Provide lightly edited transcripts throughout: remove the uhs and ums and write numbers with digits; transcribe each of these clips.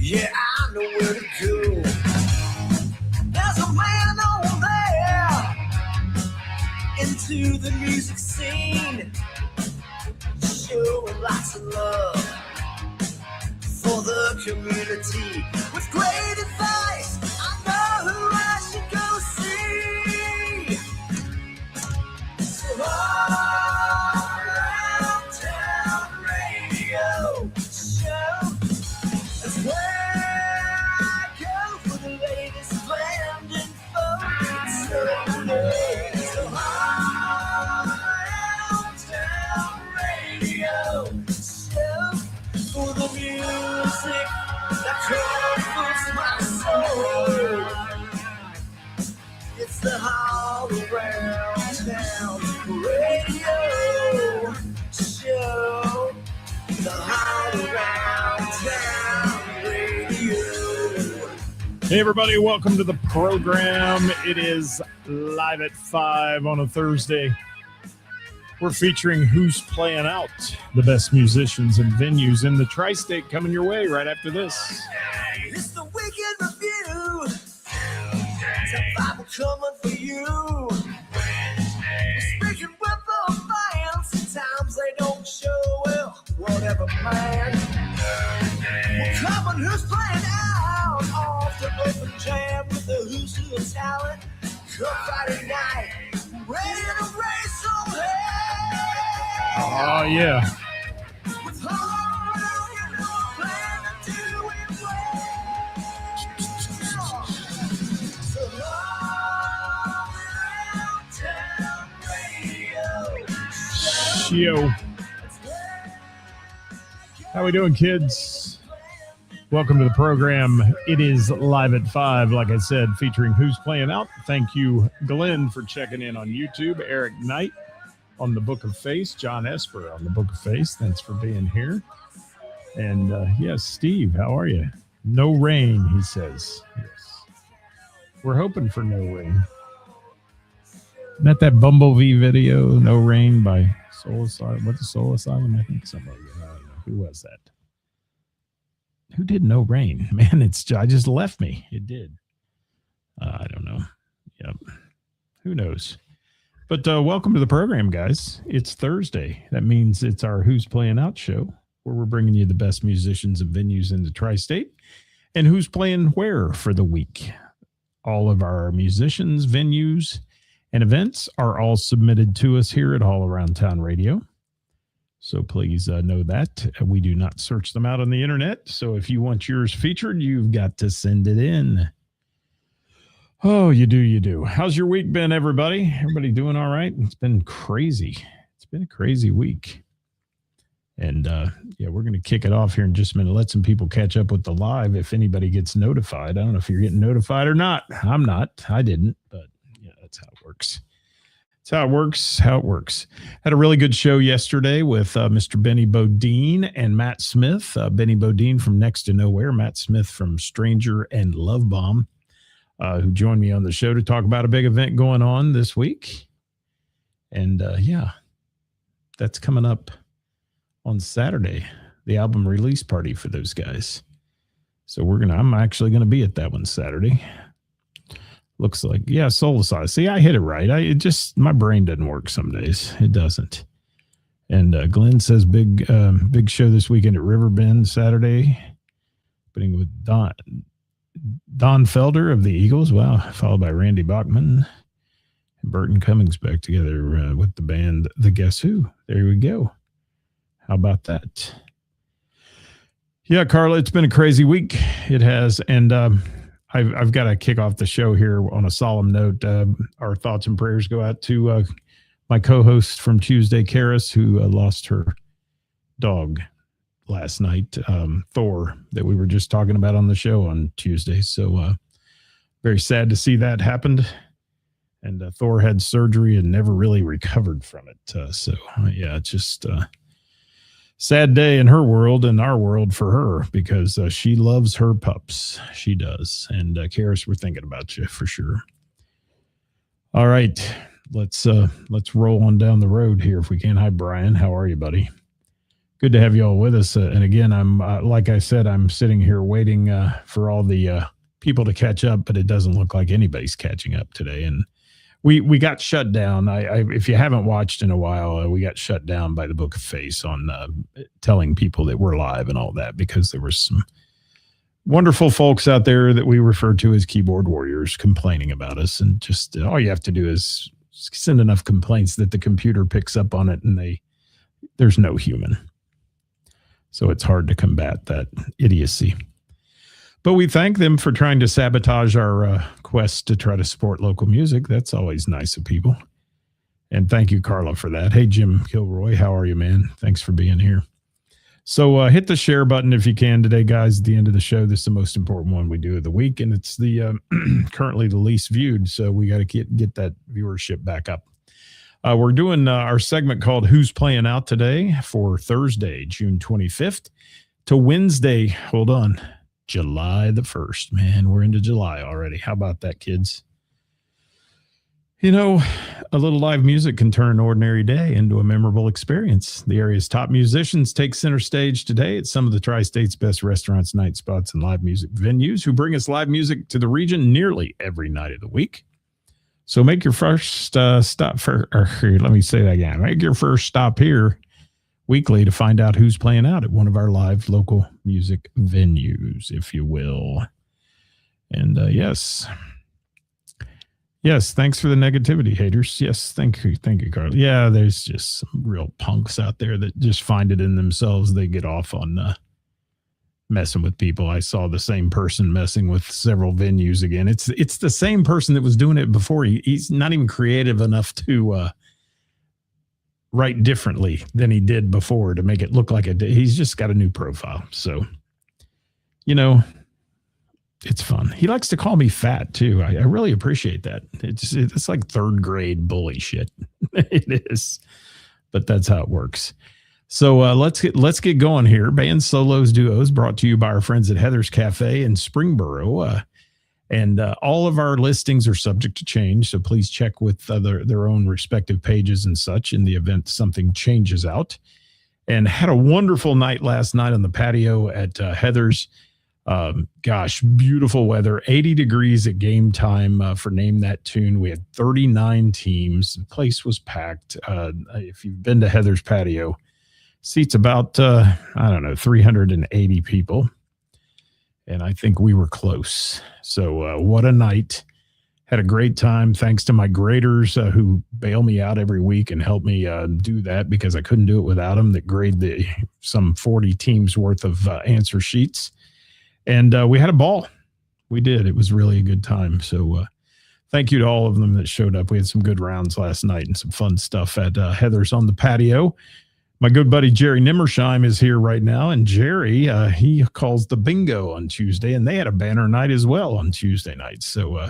Yeah, I know where to go. There's a man over there into the music scene, showing lots of love for the community with great advice. I know who I should go see. So all around town radio show, that's where I go for the latest band info. So all around town radio show for the music that comforts my soul. It's the all around town radio show. The all around town radio. Hey everybody, welcome to the program. It is live at 5 on a Thursday. We're featuring Who's Playing Out, the best musicians and venues in the tri-state, coming your way right after this. It's the weekend review. It's a Bible coming for you. Speaking with the fans, sometimes they don't show well. Whatever, man. We're coming, who's playing out? Off the open jam with the Who's Who of Talent. Come Friday night, ready to raise some hell. Oh, yeah. With heart, you know, plan to do it well. So all around town radio. Yo. How we doing, kids? Welcome to the program. It is live at 5, like I said, featuring Who's Playing Out. Thank you, Glenn, for checking in on YouTube. Eric Knight on the Book of Face. John Esper on the Book of Face. Thanks for being here. And, yes, Steve, how are you? No rain, he says. Yes. We're hoping for no rain. Not that Bumblebee video, No Rain by Soul Asylum. What's the Soul Asylum? I think somebody, I don't know. Who was that? Who did No Rain? Man, I just left me. It did. I don't know. Yep. Who knows? But welcome to the program, guys. It's Thursday. That means it's our Who's Playing Out show, where we're bringing you the best musicians and venues in the tri-state and who's playing where for the week. All of our musicians, venues, and events are all submitted to us here at All Around Town Radio. So please know that. We do not search them out on the internet. So if you want yours featured, you've got to send it in. Oh, you do. How's your week been, everybody? Everybody doing all right? It's been crazy. It's been a crazy week. And, yeah, we're going to kick it off here in just a minute. Let some people catch up with the live if anybody gets notified. I don't know if you're getting notified or not. I'm not. I didn't. But, yeah, that's how it works. That's how it works. Had a really good show yesterday with Mr. Benny Bodine and Matt Smith. Benny Bodine from Next to Nowhere, Matt Smith from Stranger and Love Bomb, who joined me on the show to talk about a big event going on this week. And yeah, that's coming up on Saturday, the album release party for those guys. So I'm actually going to be at that one Saturday. Looks like, yeah, Soul Asylum. See, I hit it right. My brain doesn't work some days. It doesn't. And Glenn says big show this weekend at Riverbend Saturday, opening with Don Felder of the Eagles. Wow, followed by Randy Bachman and Burton Cummings back together with the band The Guess Who. There we go. How about that? Yeah, Carla, it's been a crazy week. It has, and I've got to kick off the show here on a solemn note. Our thoughts and prayers go out to my co-host from Tuesday, Karis, who lost her dog last night, Thor, that we were just talking about on the show on Tuesday. So very sad to see that happened. And Thor had surgery and never really recovered from it. So, yeah, it's just sad day in her world and our world for her, because she loves her pups. She does. And Karis, we're thinking about you for sure. All right, let's roll on down the road here if we can. Hi, Brian. How are you, buddy? Good to have you all with us. And again, I'm like I said, I'm sitting here waiting for all the people to catch up, but it doesn't look like anybody's catching up today. And we got shut down. If you haven't watched in a while, we got shut down by the Book of Face on telling people that we're live and all that, because there was some wonderful folks out there that we refer to as keyboard warriors complaining about us. And just all you have to do is send enough complaints that the computer picks up on it, and there's no human. So it's hard to combat that idiocy. But we thank them for trying to sabotage our quest to try to support local music. That's always nice of people. And thank you, Carla, for that. Hey, Jim Kilroy, how are you, man? Thanks for being here. So hit the share button if you can today, guys. At the end of the show, this is the most important one we do of the week, and it's the currently the least viewed. So we got to get that viewership back up. We're doing our segment called Who's Playing Out today for Thursday, June 25th to Wednesday. Hold on. July the 1st. Man, we're into July already. How about that, kids? You know, a little live music can turn an ordinary day into a memorable experience. The area's top musicians take center stage today at some of the Tri-State's best restaurants, night spots, and live music venues who bring us live music to the region nearly every night of the week. So make your first stop let me say that again. Make your first stop here weekly to find out who's playing out at one of our live local music venues, if you will. And yes, thanks for the negativity, haters. Yes, thank you, Carl. Yeah, there's just some real punks out there that just find it in themselves. They get off on messing with people. I saw the same person messing with several venues again. It's the same person that was doing it before. He's not even creative enough to write differently than he did before to make it look like he's just got a new profile. So, you know, it's fun. He likes to call me fat too. I really appreciate that. It's like third grade bully shit. It is, but that's how it works. So let's get going here. Bands, solos, duos, brought to you by our friends at Heather's Cafe in Springboro. And all of our listings are subject to change, so please check with their own respective pages and such in the event something changes out. And had a wonderful night last night on the patio at Heather's. Gosh, beautiful weather, 80 degrees at game time for Name That Tune. We had 39 teams. The place was packed. If you've been to Heather's patio, seats about, 380 people. And I think we were close. So what a night. Had a great time. Thanks to my graders who bail me out every week and help me do that, because I couldn't do it without them, that grade some 40 teams worth of answer sheets. And we had a ball. We did. It was really a good time. So thank you to all of them that showed up. We had some good rounds last night and some fun stuff at Heather's on the patio. My good buddy Jerry Nimmersheim is here right now, and Jerry, he calls the bingo on Tuesday, and they had a banner night as well on Tuesday night. So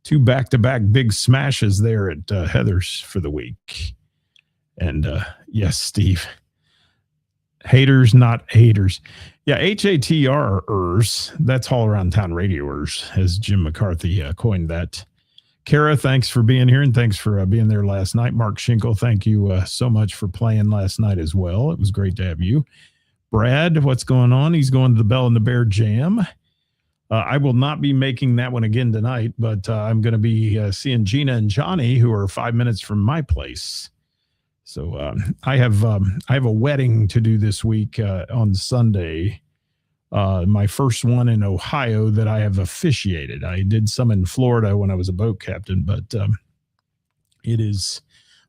two back-to-back big smashes there at Heather's for the week. And yes, Steve, haters, not haters. Yeah, HATRers, that's all around town radioers, as Jim McCarthy coined that. Kara, thanks for being here, and thanks for being there last night. Mark Schinkel, thank you so much for playing last night as well. It was great to have you. Brad, what's going on? He's going to the Bell and the Bear Jam. I will not be making that one again tonight, but I'm going to be seeing Gina and Johnny, who are 5 minutes from my place. So I have a wedding to do this week on Sunday. My first one in Ohio that I have officiated. I did some in Florida when I was a boat captain, but it is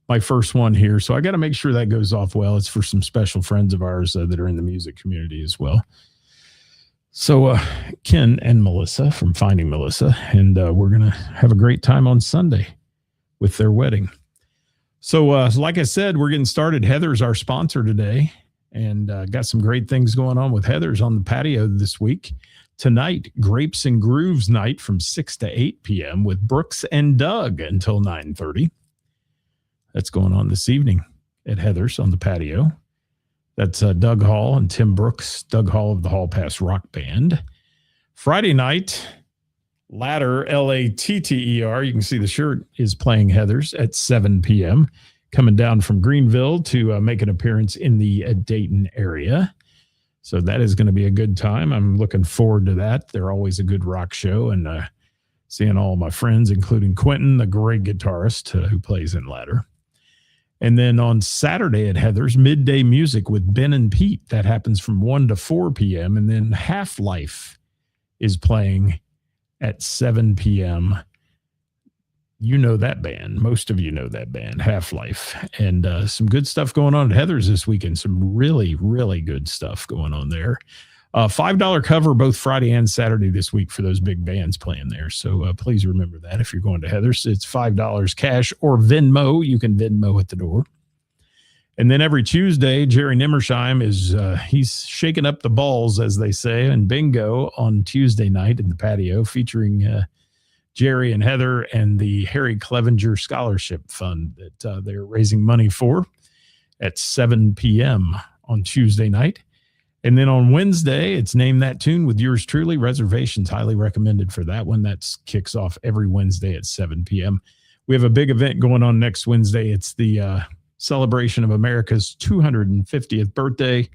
my first one here. So I got to make sure that goes off well. It's for some special friends of ours that are in the music community as well. So Ken and Melissa from Finding Melissa, and we're going to have a great time on Sunday with their wedding. So like I said, we're getting started. Heather's our sponsor today. And got some great things going on with Heather's on the patio this week. Tonight, Grapes and Grooves night from 6 to 8 p.m. with Brooks and Doug until 9:30. That's going on this evening at Heather's on the patio. That's Doug Hall and Tim Brooks, Doug Hall of the Hall Pass Rock Band. Friday night, Ladder, Latter, you can see the shirt, is playing Heather's at 7 p.m. coming down from Greenville to make an appearance in the Dayton area. So that is going to be a good time. I'm looking forward to that. They're always a good rock show, and seeing all my friends, including Quentin, the great guitarist who plays in Ladder. And then on Saturday at Heather's, midday music with Ben and Pete. That happens from 1 to 4 p.m. And then Half-Life is playing at 7 p.m. You know that band. Most of you know that band, Half-Life. And some good stuff going on at Heather's this weekend. Some really, really good stuff going on there. $5 cover both Friday and Saturday this week for those big bands playing there. So please remember that if you're going to Heather's. It's $5 cash or Venmo. You can Venmo at the door. And then every Tuesday, Jerry Nimmersheim is he's shaking up the balls, as they say, and bingo on Tuesday night in the patio, featuring Jerry and Heather and the Harry Clevenger Scholarship Fund that they're raising money for at 7 p.m. on Tuesday night. And then on Wednesday, it's Name That Tune with yours truly. Reservations highly recommended for that one. That kicks off every Wednesday at 7 p.m. We have a big event going on next Wednesday. It's the celebration of America's 250th birthday.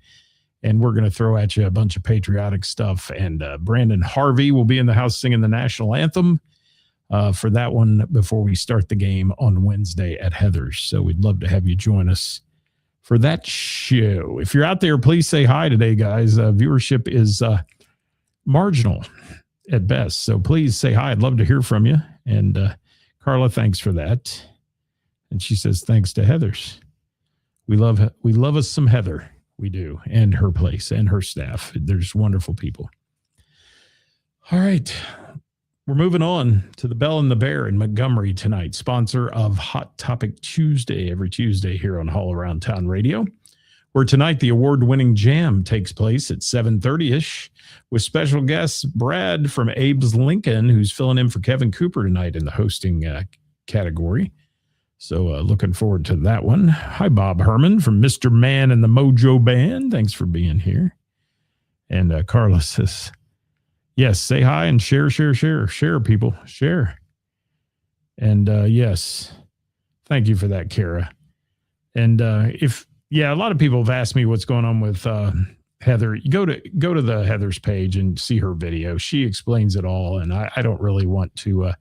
And we're going to throw at you a bunch of patriotic stuff. And Brandon Harvey will be in the house singing the national anthem for that one before we start the game on Wednesday at Heather's. So we'd love to have you join us for that show. If you're out there, please say hi today, guys. Viewership is marginal at best. So please say hi. I'd love to hear from you. And Carla, thanks for that. And she says, thanks to Heather's. We love us some Heather. We do. And her place and her staff. There's wonderful people. All right. We're moving on to the Bell and the Bear in Montgomery tonight, sponsor of Hot Topic Tuesday, every Tuesday here on All Around Town Radio, where tonight the award-winning jam takes place at 7:30-ish with special guest Brad from Abe's Lincoln, who's filling in for Kevin Cooper tonight in the hosting category. So looking forward to that one. Hi, Bob Herman from Mr. Man and the Mojo Band. Thanks for being here. And Carla says, yes, say hi and share, people, share. And yes, thank you for that, Kara. And a lot of people have asked me what's going on with Heather. You go to the Heather's page and see her video. She explains it all, and I don't really want to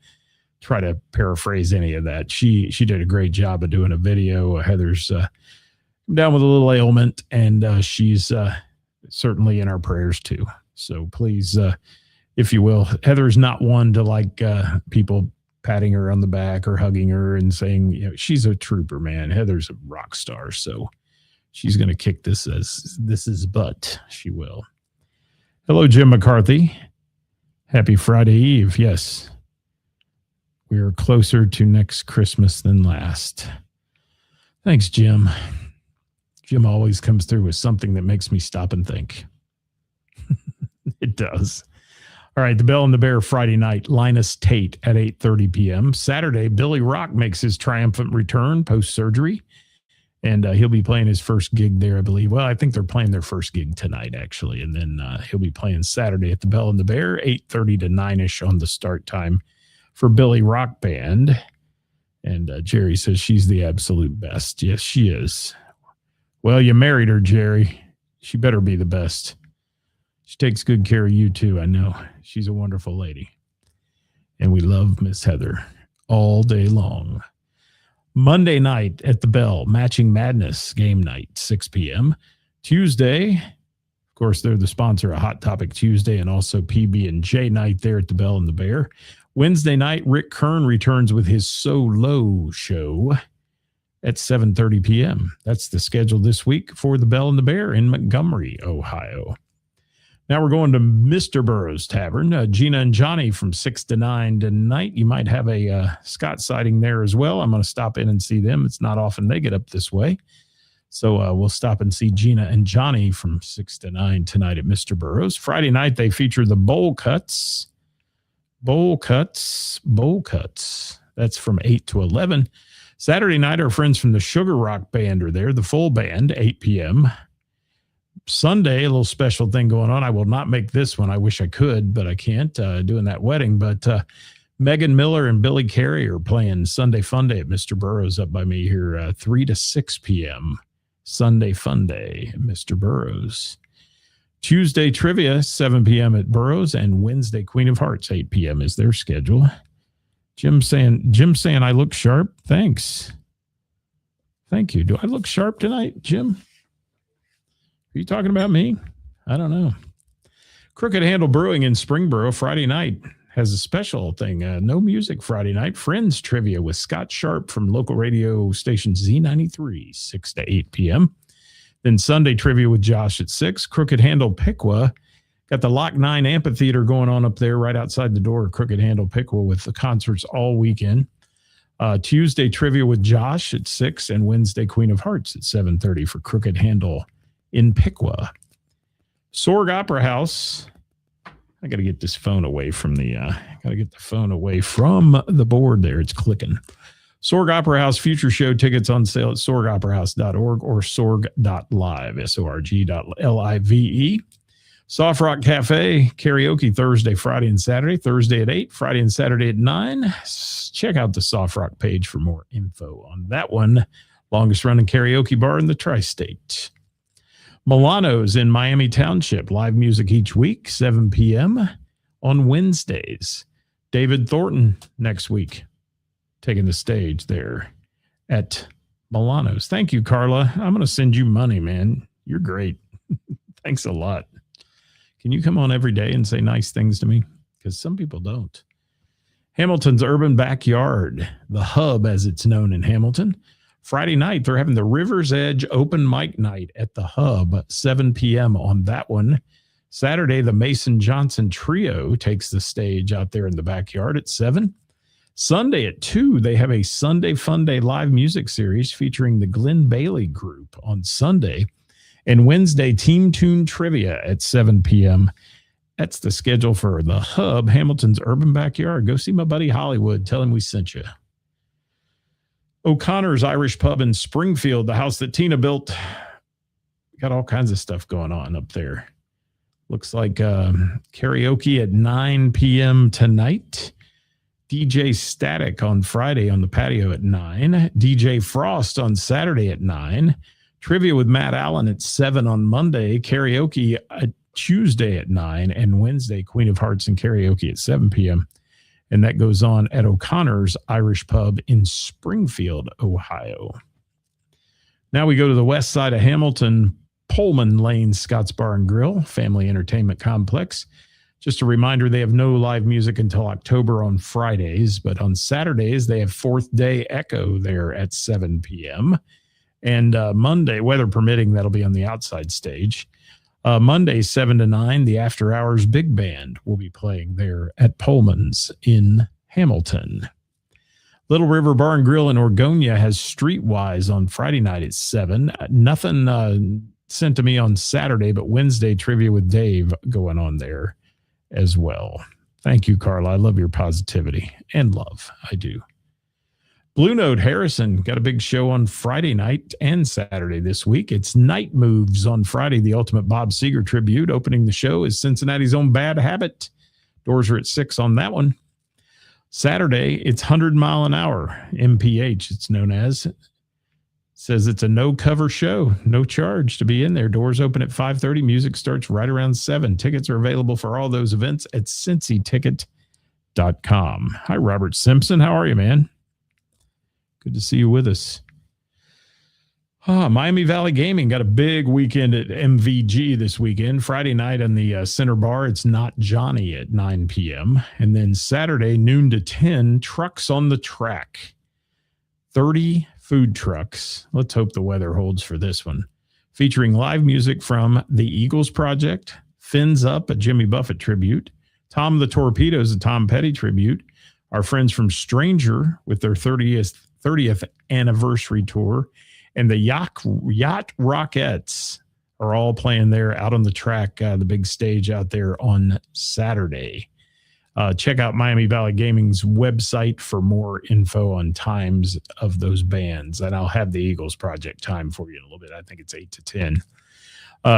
try to paraphrase any of that. She did a great job of doing a video. Heather's down with a little ailment, and she's certainly in our prayers too. So please, if you will, Heather's not one to like people patting her on the back or hugging her and saying, she's a trooper, man. Heather's a rock star. So she's going to kick this butt. She will. Hello, Jim McCarthy. Happy Friday Eve. Yes. We are closer to next Christmas than last. Thanks, Jim. Jim always comes through with something that makes me stop and think. It does. All right, the Bell and the Bear Friday night, Linus Tate at 8:30 p.m. Saturday, Billy Rock makes his triumphant return post-surgery, and he'll be playing his first gig there, I believe. Well, I think they're playing their first gig tonight, actually, and then he'll be playing Saturday at the Bell and the Bear, 8:30 to 9-ish on the start time for Billy Rock Band. And Jerry says she's the absolute best. Yes, she is. Well, you married her, Jerry. She better be the best. She takes good care of you, too, I know. She's a wonderful lady. And we love Miss Heather all day long. Monday night at the Bell, Matching Madness game night, 6 p.m. Tuesday, of course, they're the sponsor of Hot Topic Tuesday and also PB&J night there at the Bell and the Bear. Wednesday night, Rick Kern returns with his Solo show at 7:30 p.m. That's the schedule this week for the Bell and the Bear in Montgomery, Ohio. Now we're going to Mr. Burroughs Tavern. Gina and Johnny from 6 to 9 tonight. You might have a Scott sighting there as well. I'm going to stop in and see them. It's not often they get up this way. So we'll stop and see Gina and Johnny from 6 to 9 tonight at Mr. Burroughs. Friday night, they feature the Bowl Cuts. Bowl Cuts. That's from 8 to 11. Saturday night, our friends from the Sugar Rock Band are there. The full band, 8 p.m. Sunday, a little special thing going on. I will not make this one. I wish I could, but I can't. Doing that wedding. But Megan Miller and Billy Carey are playing Sunday Fun Day at Mr. Burroughs up by me here, 3 to 6 p.m. Sunday Fun Day at Mr. Burroughs. Tuesday Trivia, 7 p.m. at Burroughs, and Wednesday Queen of Hearts, 8 p.m. is their schedule. Jim saying I look sharp. Thanks. Thank you. Do I look sharp tonight, Jim? Are you talking about me? I don't know. Crooked Handle Brewing in Springboro Friday night has a special thing. No music Friday night. Friends Trivia with Scott Sharp from local radio station Z93, 6 to 8 p.m. Then Sunday Trivia with Josh at 6. Crooked Handle Piqua. Got the Lock 9 Amphitheater going on up there right outside the door of Crooked Handle Piqua with the concerts all weekend. Tuesday Trivia with Josh at 6 and Wednesday Queen of Hearts at 7:30 for Crooked Handle in Piqua. Sorg Opera House. I got to get this phone away from the board there. It's clicking. Sorg Opera House Future Show tickets on sale at sorgoperahouse.org or sorg.live, sorg.live. Soft Rock Cafe, karaoke Thursday, Friday, and Saturday. Thursday at 8, Friday and Saturday at 9. Check out the Soft Rock page for more info on that one. Longest running karaoke bar in the tri-state. Milano's in Miami Township. Live music each week, 7 p.m. on Wednesdays. David Thornton next week, taking the stage there at Milano's. Thank you, Carla. I'm going to send you money, man. You're great. Thanks a lot. Can you come on every day and say nice things to me? Because some people don't. Hamilton's Urban Backyard, the hub as it's known in Hamilton. Friday night, they're having the River's Edge open mic night at the hub, 7 p.m. on that one. Saturday, the Mason Johnson Trio takes the stage out there in the backyard at 7. Sunday at 2, they have a Sunday Fun Day live music series featuring the Glenn Bailey Group on Sunday. And Wednesday, Team Tune Trivia at 7 p.m. That's the schedule for the hub, Hamilton's Urban Backyard. Go see my buddy Hollywood. Tell him we sent you. O'Connor's Irish Pub in Springfield, the house that Tina built. Got all kinds of stuff going on up there. Looks like karaoke at 9 p.m. tonight. DJ Static on Friday on the patio at 9. DJ Frost on Saturday at 9. Trivia with Matt Allen at 7 on Monday. Karaoke Tuesday at 9. And Wednesday, Queen of Hearts and karaoke at 7 p.m. And that goes on at O'Connor's Irish Pub in Springfield, Ohio. Now we go to the west side of Hamilton, Pullman Lane Scott's Bar and Grill, Family Entertainment Complex. Just a reminder, they have no live music until October on Fridays, but on Saturdays, they have Fourth Day Echo there at 7 p.m. And Monday, weather permitting, that'll be on the outside stage. Monday, 7 to 9, the After Hours Big Band will be playing there at Pullman's in Hamilton. Little River Bar and Grill in Orgonia has Streetwise on Friday night at 7. Nothing sent to me on Saturday, but Wednesday, Trivia with Dave going on there as well. Thank you, Carla. I love your positivity and love. I do. Blue Note Harrison got a big show on Friday night and Saturday this week. It's Night Moves on Friday, the Ultimate Bob Seger tribute. Opening the show is Cincinnati's Own Bad Habit. Doors are at 6 on that one. Saturday, it's 100 Mile an Hour, MPH, it's known as. Says it's a no-cover show, no charge to be in there. Doors open at 5:30. Music starts right around 7. Tickets are available for all those events at cincyticket.com. Hi, Robert Simpson. How are you, man? Good to see you with us. Miami Valley Gaming got a big weekend at MVG this weekend. Friday night on the Center Bar, it's Not Johnny at 9 p.m. And then Saturday, noon to 10, Trucks on the Track. 30 food trucks. Let's hope the weather holds for this one. Featuring live music from The Eagles Project, Fins Up, a Jimmy Buffett tribute, Tom the Torpedoes, a Tom Petty tribute, our friends from Stranger with their 30th anniversary tour, and the Yacht Rockettes are all playing there out on the track, the big stage out there on Saturday. Check out Miami Valley Gaming's website for more info on times of those bands, and I'll have the Eagles Project time for you in a little bit. I think it's 8 to 10.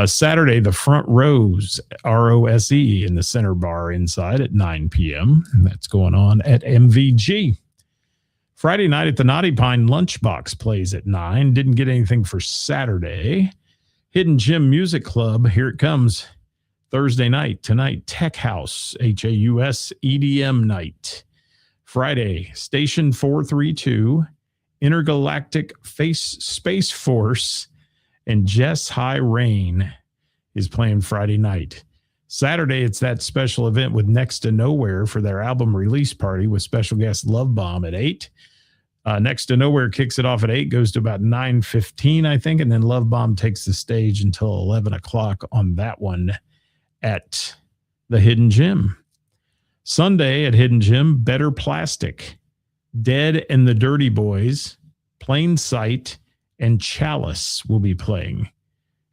Saturday, the Front Rose, ROSE, in the Center Bar inside at 9 p.m. That's going on at MVG. Friday night at the Naughty Pine Lunchbox plays at 9. Didn't get anything for Saturday. Hidden Gym Music Club, here it comes. Thursday night, tonight, Tech House, HAUS EDM night. Friday, Station 432, Intergalactic Space Force, and Jess High Rain is playing Friday night. Saturday, it's that special event with Next to Nowhere for their album release party with special guest Love Bomb at 8. Next to Nowhere kicks it off at 8, goes to about 9:15, I think, and then Love Bomb takes the stage until 11 o'clock on that one at the Hidden Gym. Sunday at Hidden Gym, Better Plastic, Dead and the Dirty Boys, Plain Sight, and Chalice will be playing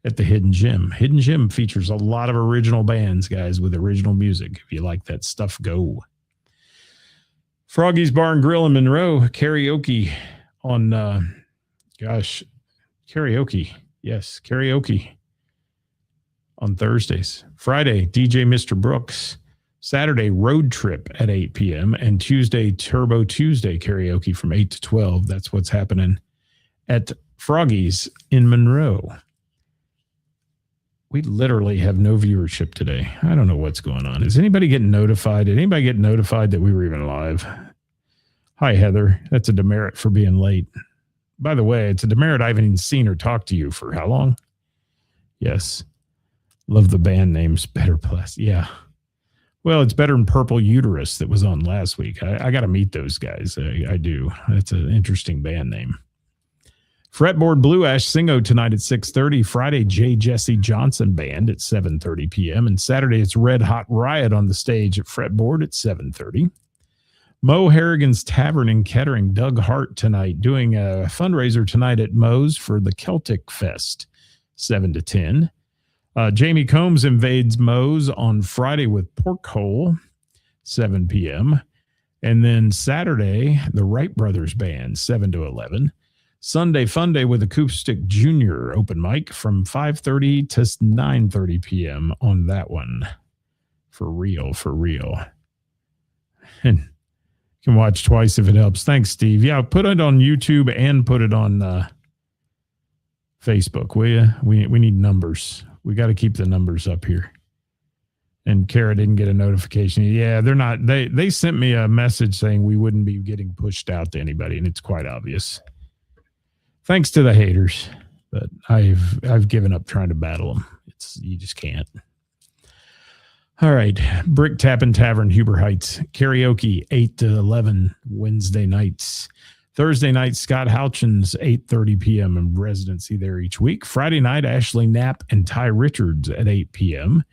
at the Hidden Gym. Hidden Gym features a lot of original bands, guys, with original music. If you like that stuff, go. Froggy's Bar and Grill in Monroe, karaoke on, karaoke. Yes, karaoke on Thursdays. Friday, DJ Mr. Brooks. Saturday, Road Trip at 8 p.m. And Tuesday, Turbo Tuesday karaoke from 8 to 12. That's what's happening at Froggy's in Monroe. We literally have no viewership today. I don't know what's going on. Is anybody getting notified? Did anybody get notified that we were even live? Hi, Heather. That's a demerit for being late. By the way, it's a demerit I haven't even seen or talked to you for how long? Yes. Love the band names. Better Plus. Yeah. Well, it's better than Purple Uterus that was on last week. I got to meet those guys. I do. That's an interesting band name. Fretboard Blue Ash Singo tonight at 6:30. Friday, J. Jesse Johnson Band at 7:30 p.m. And Saturday, it's Red Hot Riot on the stage at Fretboard at 7:30. Mo Harrigan's Tavern in Kettering, Doug Hart tonight, doing a fundraiser tonight at Mo's for the Celtic Fest, 7 to 10. Jamie Combs invades Mo's on Friday with Pork Hole, 7 p.m. And then Saturday, the Wright Brothers Band, 7 to 11. Sunday Fun Day with Acoustic Junior open mic from 5:30 to 9:30 p.m. on that one. For real. And you can watch twice if it helps. Thanks, Steve. Yeah, put it on YouTube and put it on Facebook, will you? We need numbers. We got to keep the numbers up here. And Kara didn't get a notification. Yeah, they're not. They sent me a message saying we wouldn't be getting pushed out to anybody, and it's quite obvious. Thanks to the haters, but I've given up trying to battle them. You just can't. All right, Brick Tappin' Tavern, Huber Heights, karaoke 8 to 11 Wednesday nights. Thursday night, Scott Houchins, 8:30 p.m. in residency there each week. Friday night, Ashley Knapp and Ty Richards at 8 p.m.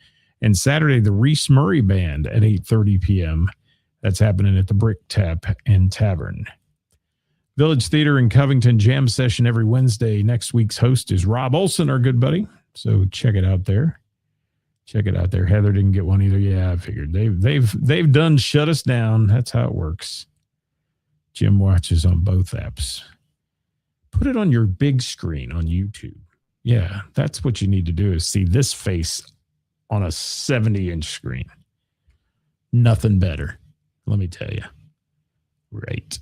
And Saturday, the Reese Murray Band at 8:30 p.m. That's happening at the Brick Tap and Tavern. Village Theater in Covington jam session every Wednesday. Next week's host is Rob Olson, our good buddy. So check it out there. Heather didn't get one either. Yeah, I figured they've done shut us down. That's how it works. Jim watches on both apps. Put it on your big screen on YouTube. Yeah, that's what you need to do is see this face on a 70-inch screen. Nothing better. Let me tell you. Right.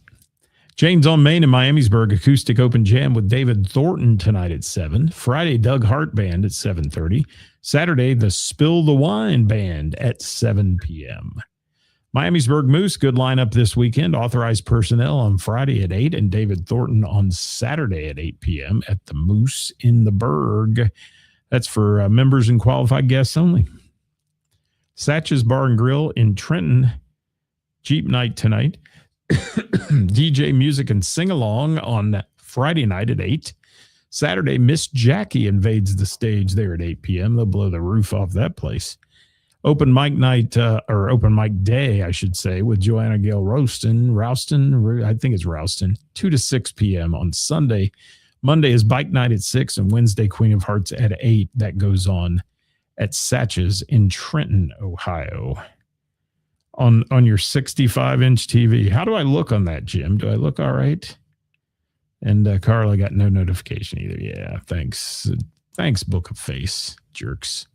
Jane's on Main in Miamisburg, acoustic open jam with David Thornton tonight at 7. Friday, Doug Hart Band at 7:30. Saturday, the Spill the Wine Band at 7 p.m. Miamisburg Moose, good lineup this weekend. Authorized personnel on Friday at 8 and David Thornton on Saturday at 8 p.m. at the Moose in the Berg. That's for members and qualified guests only. Satch's Bar and Grill in Trenton, Jeep night tonight. DJ music and sing along on Friday night at 8. Saturday, Miss Jackie invades the stage there at 8 p.m. They'll blow the roof off that place. Open mic night, or open mic day, I should say, with Joanna Gale Rouston, I think it's Rouston, 2 to 6 p.m. on Sunday. Monday is bike night at 6 and Wednesday, Queen of Hearts at 8. That goes on at Satch's in Trenton, Ohio. On your 65-inch TV. How do I look on that, Jim? Do I look all right? And Carla got no notification either. Yeah, thanks. Thanks, Book of Face, jerks.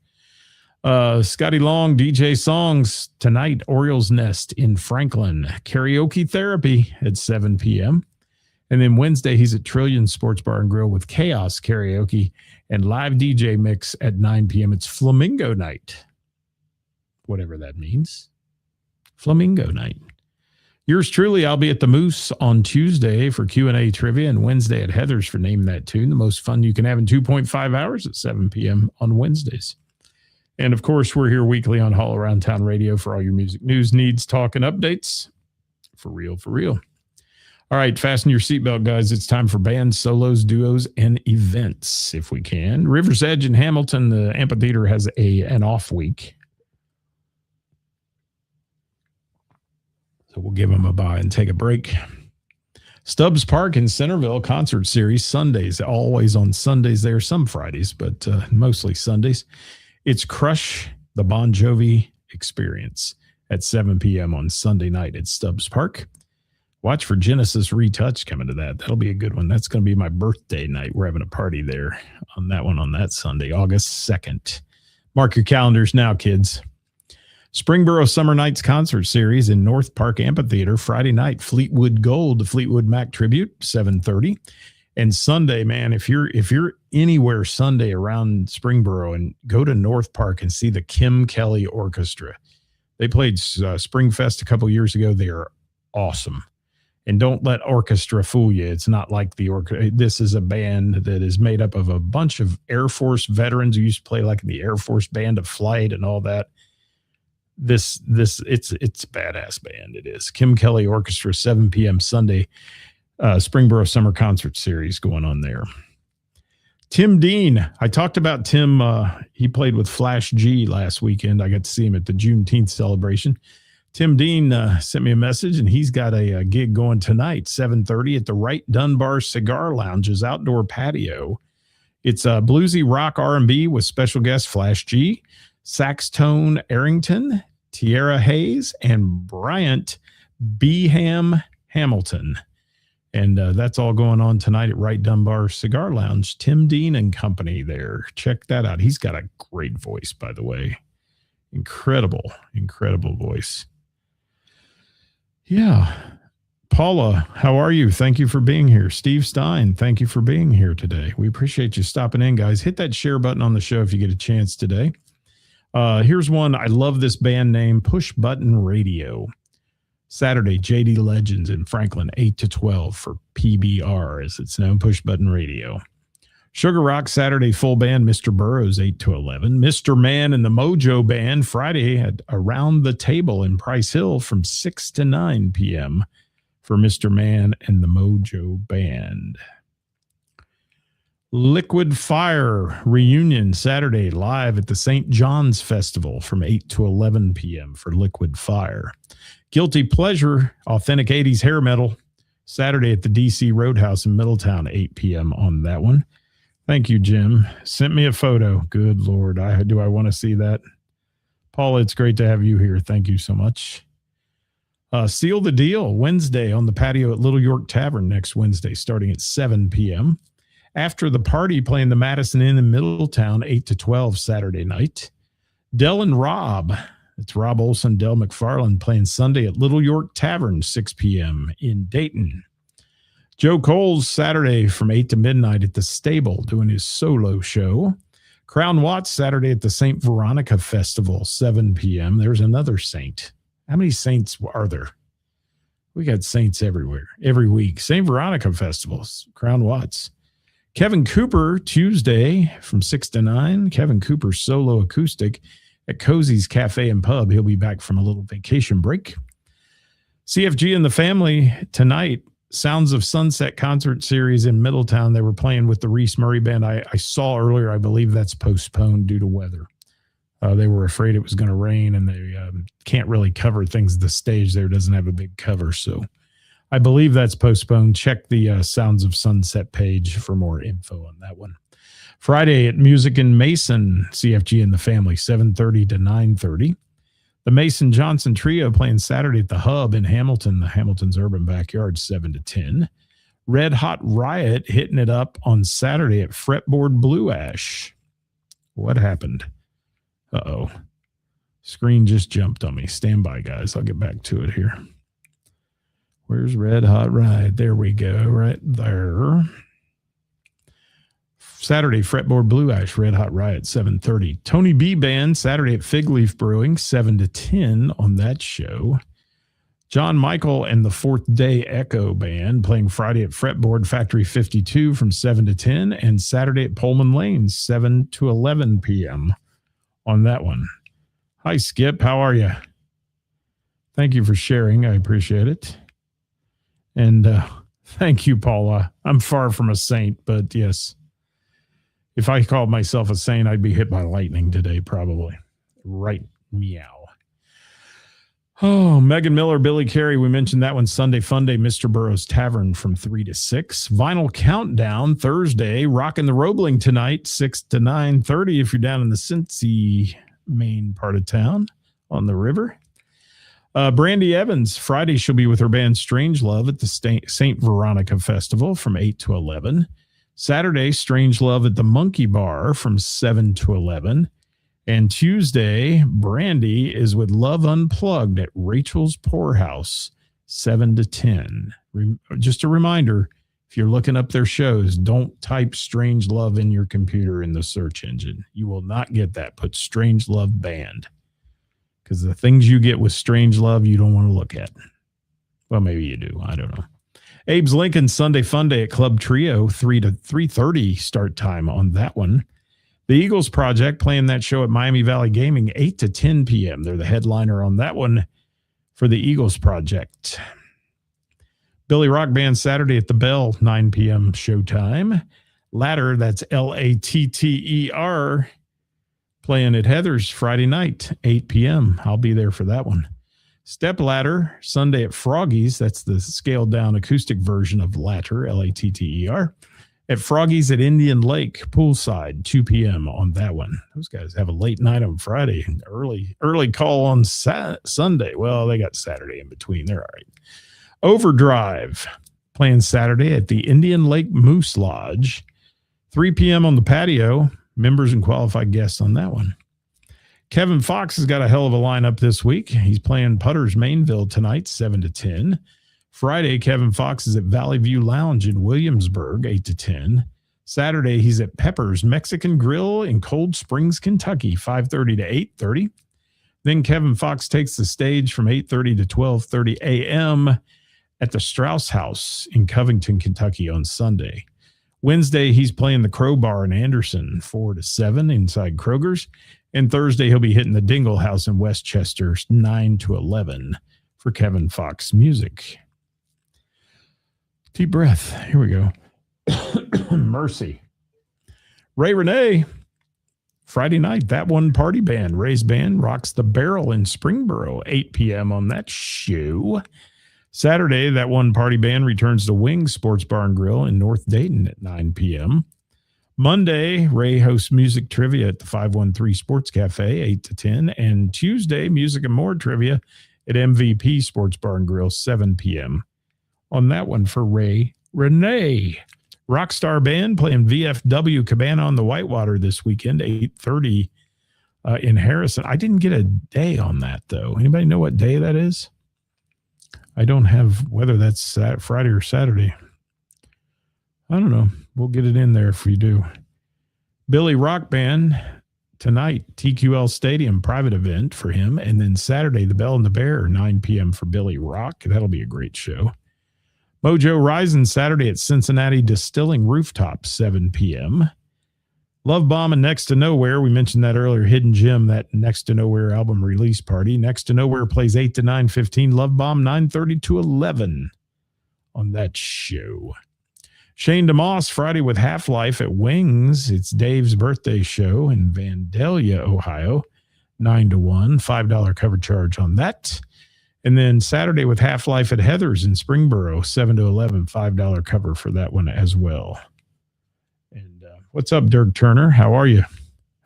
Scotty Long, DJ Songs tonight, Orioles Nest in Franklin. Karaoke Therapy at 7 p.m. And then Wednesday, he's at Trillion Sports Bar and Grill with Chaos Karaoke and live DJ mix at 9 p.m. It's Flamingo Night, whatever that means. Flamingo Night. Yours truly, I'll be at the Moose on Tuesday for Q&A trivia and Wednesday at Heather's for Name That Tune. The most fun you can have in 2.5 hours at 7 p.m. on Wednesdays. And, of course, we're here weekly on All Around Town Radio for all your music news, needs, talk, and updates. For real, for real. All right, fasten your seatbelt, guys. It's time for bands, solos, duos, and events, if we can. River's Edge in Hamilton, the amphitheater has an off week. So we'll give them a bye and take a break. Stubbs Park in Centerville concert series, Sundays, always on Sundays there, some Fridays, but mostly Sundays. It's Crush the Bon Jovi Experience at 7 p.m. on Sunday night at Stubbs Park. Watch for Genesis Retouch coming to that. That'll be a good one. That's going to be my birthday night. We're having a party there on that one on that Sunday, August 2nd. Mark your calendars now, kids. Springboro Summer Nights Concert Series in North Park Amphitheater, Friday night, Fleetwood Gold, the Fleetwood Mac Tribute, 7:30. And Sunday, man, if you're anywhere Sunday around Springboro, and go to North Park and see the Kim Kelly Orchestra. They played Springfest a couple years ago. They are awesome. And don't let orchestra fool you. It's not like the orchestra. This is a band that is made up of a bunch of Air Force veterans who used to play like in the Air Force Band of Flight and all that. It's a badass band. It is. Kim Kelly Orchestra, 7 p.m. Sunday, Springboro Summer Concert Series going on there. Tim Dean. I talked about Tim. He played with Flash G last weekend. I got to see him at the Juneteenth celebration. Tim Dean sent me a message, and he's got a gig going tonight, 7:30 at the Wright Dunbar Cigar Lounge's outdoor patio. It's bluesy rock R&B with special guest Flash G, Saxtone Arrington, Tierra Hayes, and Bryant Beham Hamilton. And that's all going on tonight at Wright Dunbar Cigar Lounge. Tim Dean and company there. Check that out. He's got a great voice, by the way. Incredible, incredible voice. Yeah. Paula, how are you? Thank you for being here. Steve Stein, thank you for being here today. We appreciate you stopping in, guys. Hit that share button on the show if you get a chance today. Here's one. I love this band name, Push Button Radio. Saturday, JD Legends in Franklin, 8 to 12 for PBR, as it's known, Push Button Radio. Sugar Rock Saturday full band, Mr. Burroughs, 8 to 11. Mr. Man and the Mojo Band Friday at Around the Table in Price Hill from 6 to 9 p.m. for Mr. Man and the Mojo Band. Liquid Fire Reunion Saturday live at the St. John's Festival from 8 to 11 p.m. for Liquid Fire. Guilty Pleasure Authentic 80s Hair Metal Saturday at the DC Roadhouse in Middletown, 8 p.m. on that one. Thank you, Jim. Sent me a photo. Good Lord. Do I want to see that? Paula, it's great to have you here. Thank you so much. Seal the Deal Wednesday on the patio at Little York Tavern next Wednesday, starting at 7 p.m. After the party, playing the Madison Inn in Middletown, 8 to 12 Saturday night. Del and Rob. It's Rob Olson, Del McFarland playing Sunday at Little York Tavern, 6 p.m. in Dayton. Joe Coles Saturday from 8 to midnight at the Stable doing his solo show. Crown Watts Saturday at the St. Veronica Festival, 7 p.m. There's another saint. How many saints are there? We got saints everywhere, every week. St. Veronica Festivals, Crown Watts. Kevin Cooper Tuesday from 6 to 9. Kevin Cooper solo acoustic at Cozy's Cafe and Pub. He'll be back from a little vacation break. CFG and the Family tonight. Sounds of Sunset concert series in Middletown. They were playing with the Reese Murray Band. I saw earlier, I believe that's postponed due to weather. They were afraid it was going to rain, and they can't really cover things. The stage there doesn't have a big cover, so I believe that's postponed. Check the Sounds of Sunset page for more info on that one. Friday at Music in Mason, CFG and the Family, 7:30 to 9:30. The Mason Johnson Trio playing Saturday at the Hub in Hamilton, the Hamilton's Urban Backyard, 7 to 10. Red Hot Riot hitting it up on Saturday at Fretboard Blue Ash. What happened? Uh-oh. Screen just jumped on me. Stand by, guys. I'll get back to it here. Where's Red Hot Riot? There we go. Right there. Saturday, Fretboard Blue Ash, Red Hot Riot, 7:30. Tony B Band, Saturday at Fig Leaf Brewing, 7 to 10 on that show. John Michael and the Fourth Day Echo Band playing Friday at Fretboard Factory 52 from 7 to 10, and Saturday at Pullman Lanes, 7 to 11 p.m. on that one. Hi, Skip. How are you? Thank you for sharing. I appreciate it. And thank you, Paula. I'm far from a saint, but yes, if I called myself a saint, I'd be hit by lightning today, probably. Right, meow. Oh, Megan Miller, Billy Carey, we mentioned that one. Sunday Funday, Mr. Burroughs Tavern from 3 to 6. Vinyl Countdown, Thursday, Rockin' the Roebling tonight, 6 to 9:30 if you're down in the Cincy main part of town on the river. Brandy Evans, Friday, she'll be with her band Strange Love at the St. Veronica Festival from 8 to 11. Saturday, Strange Love at the Monkey Bar from 7 to 11. And Tuesday, Brandy is with Love Unplugged at Rachel's Poorhouse, 7 to 10. Just a reminder, if you're looking up their shows, don't type Strange Love in your computer in the search engine. You will not get that. Put Strange Love Band. Because the things you get with Strange Love, you don't want to look at. Well, maybe you do. I don't know. Abe's Lincoln, Sunday Fun Day at Club Trio, 3 to 3:30 start time on that one. The Eagles Project playing that show at Miami Valley Gaming, 8 to 10 p.m. They're the headliner on that one for the Eagles Project. Billy Rock Band Saturday at the Bell, 9 p.m. showtime. Ladder, that's Latter, playing at Heather's Friday night, 8 p.m. I'll be there for that one. Step Ladder, Sunday at Froggy's. That's the scaled down acoustic version of Latter, Latter, at Froggy's at Indian Lake, poolside, 2 p.m. on that one. Those guys have a late night on Friday, early call on Sunday. Well, they got Saturday in between. They're all right. Overdrive, playing Saturday at the Indian Lake Moose Lodge, 3 p.m. on the patio. Members and qualified guests on that one. Kevin Fox has got a hell of a lineup this week. He's playing Putter's Mainville tonight, 7 to 10. Friday, Kevin Fox is at Valley View Lounge in Williamsburg, 8 to 10. Saturday, he's at Pepper's Mexican Grill in Cold Springs, Kentucky, 5:30 to 8:30. Then Kevin Fox takes the stage from 8:30 to 12:30 a.m. at the Strauss House in Covington, Kentucky on Sunday. Wednesday, he's playing the Crowbar in Anderson, 4 to 7 inside Kroger's. And Thursday, he'll be hitting the Dingle House in Westchester, 9 to 11 for Kevin Fox music. Deep breath. Here we go. Mercy. Ray Renee, Friday night, That One Party Band, Ray's band, rocks the Barrel in Springboro, 8 p.m. on that show. Saturday, That One Party Band returns to Wings Sports Bar and Grill in North Dayton at 9 p.m. Monday, Ray hosts music trivia at the 513 Sports Cafe, 8 to 10. And Tuesday, music and more trivia at MVP Sports Bar and Grill, 7 p.m. on that one for Ray Renee. Rockstar Band playing VFW Cabana on the Whitewater this weekend, 8:30 in Harrison. I didn't get a day on that, though. Anybody know what day that is? I don't have whether that's Friday or Saturday. I don't know. We'll get it in there if we do. Billy Rock Band tonight, TQL Stadium, private event for him. And then Saturday, the Bell and the Bear, 9 p.m. for Billy Rock. That'll be a great show. Mojo Rising Saturday at Cincinnati Distilling Rooftop, 7 p.m. Love Bomb and Next to Nowhere. We mentioned that earlier. Hidden Gem, that Next to Nowhere album release party. Next to Nowhere plays 8 to 9:15. Love Bomb, 9:30 to 11 on that show. Shane DeMoss, Friday with Half-Life at Wings. It's Dave's birthday show in Vandalia, Ohio, 9 to 1. $5 cover charge on that. And then Saturday with Half-Life at Heather's in Springboro, 7 to 11, $5 cover for that one as well. And what's up, Dirk Turner? How are you?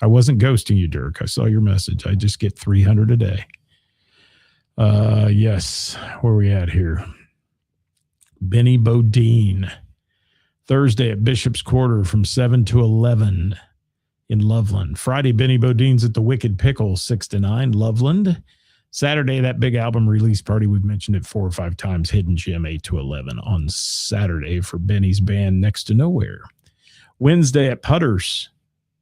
I wasn't ghosting you, Dirk. I saw your message. I just get 300 a day. Yes. Where are we at here? Benny Bodine. Thursday at Bishop's Quarter from 7 to 11 in Loveland. Friday, Benny Bodine's at the Wicked Pickle, 6 to 9, Loveland. Saturday, that big album release party, we've mentioned it 4 or 5 times, Hidden Gem, 8 to 11 on Saturday for Benny's band Next to Nowhere. Wednesday at Putters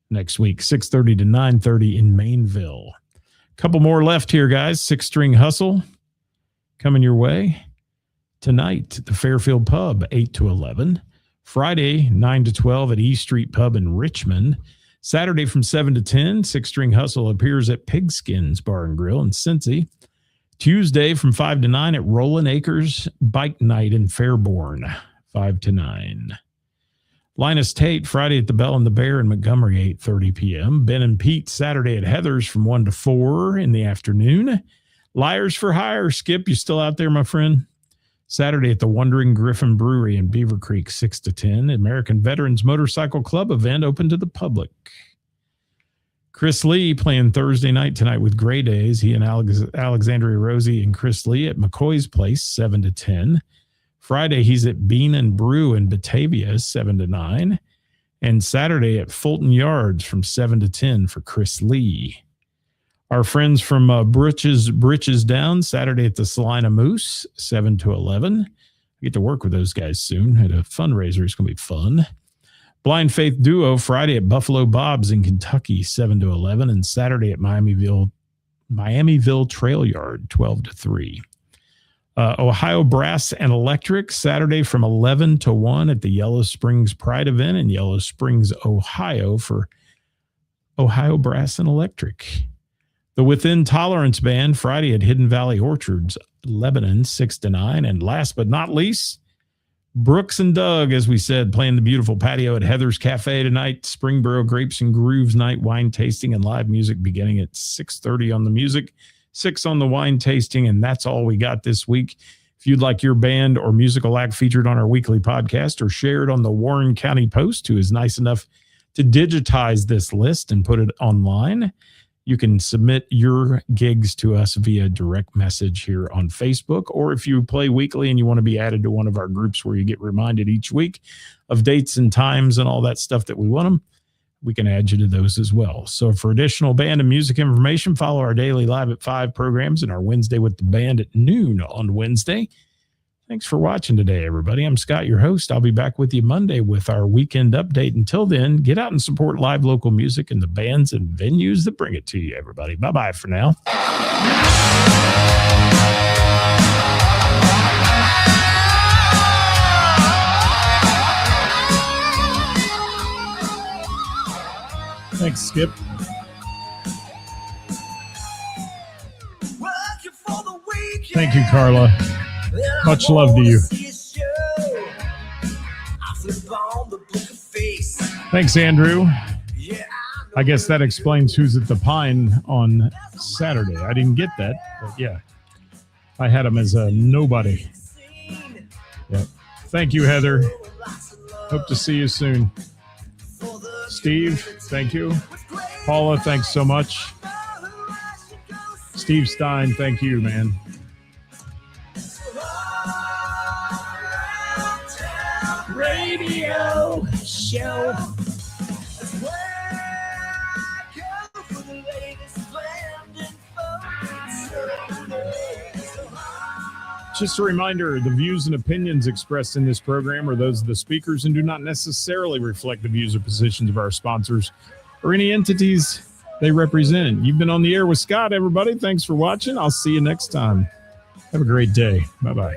next week, 6:30 to 9:30 in Mainville. Couple more left here, guys. 6 String Hustle coming your way. Tonight, the Fairfield Pub, 8 to 11. Friday, 9 to 12 at E Street Pub in Richmond. Saturday from 7 to 10, 6 String Hustle appears at Pigskins Bar and Grill in Cincy. Tuesday from 5 to 9 at Roland Acres Bike Night in Fairborn, 5 to 9. Linus Tate, Friday at the Bell and the Bear in Montgomery, 8:30 p.m. Ben and Pete, Saturday at Heather's from 1 to 4 in the afternoon. Liars for Hire, Skip, you still out there, my friend? Saturday at the Wandering Griffin Brewery in Beaver Creek, 6 to 10. American Veterans Motorcycle Club event open to the public. Chris Lee playing Thursday night tonight with Gray Days. He and Alexandria Rosie and Chris Lee at McCoy's Place, 7 to 10. Friday, he's at Bean and Brew in Batavia, 7 to 9. And Saturday at Fulton Yards from 7 to 10 for Chris Lee. Our friends from Britches Down, Saturday at the Salina Moose, 7 to 11. I get to work with those guys soon at a fundraiser. It's going to be fun. Blind Faith Duo, Friday at Buffalo Bob's in Kentucky, 7 to 11. And Saturday at Miamiville Trail Yard, 12 to 3. Ohio Brass and Electric, Saturday from 11 to 1 at the Yellow Springs Pride event in Yellow Springs, Ohio for Ohio Brass and Electric. The Within Tolerance Band, Friday at Hidden Valley Orchards, Lebanon, 6 to 9. And last but not least, Brooks and Doug, as we said, playing the beautiful patio at Heather's Cafe tonight. Springboro Grapes and Grooves night, wine tasting and live music beginning at 6:30 on the music, 6 on the wine tasting, and that's all we got this week. If you'd like your band or musical act featured on our weekly podcast or shared on the Warren County Post, who is nice enough to digitize this list and put it online, you can submit your gigs to us via direct message here on Facebook, or if you play weekly and you want to be added to one of our groups where you get reminded each week of dates and times and all that stuff that we want them, we can add you to those as well. So for additional band and music information, follow our daily Live at 5 programs and our Wednesday with the Band at noon on Wednesday. Thanks for watching today, everybody. I'm Scott, your host. I'll be back with you Monday with our weekend update. Until then, get out and support live local music and the bands and venues that bring it to you, everybody. Bye-bye for now. Thanks, Skip. Thank you, Carla. Much love to you. Thanks, Andrew. I guess that explains who's at the Pine on Saturday. I didn't get that, but yeah. I had him as a nobody. Yep. Thank you, Heather. Hope to see you soon. Steve, thank you. Paula, thanks so much. Steve Stein, thank you, man. Radio show. Just a reminder, the views and opinions expressed in this program are those of the speakers and do not necessarily reflect the views or positions of our sponsors or any entities they represent. You've been on the air with Scott, everybody. Thanks for watching. I'll see you next time. Have a great day. Bye-bye.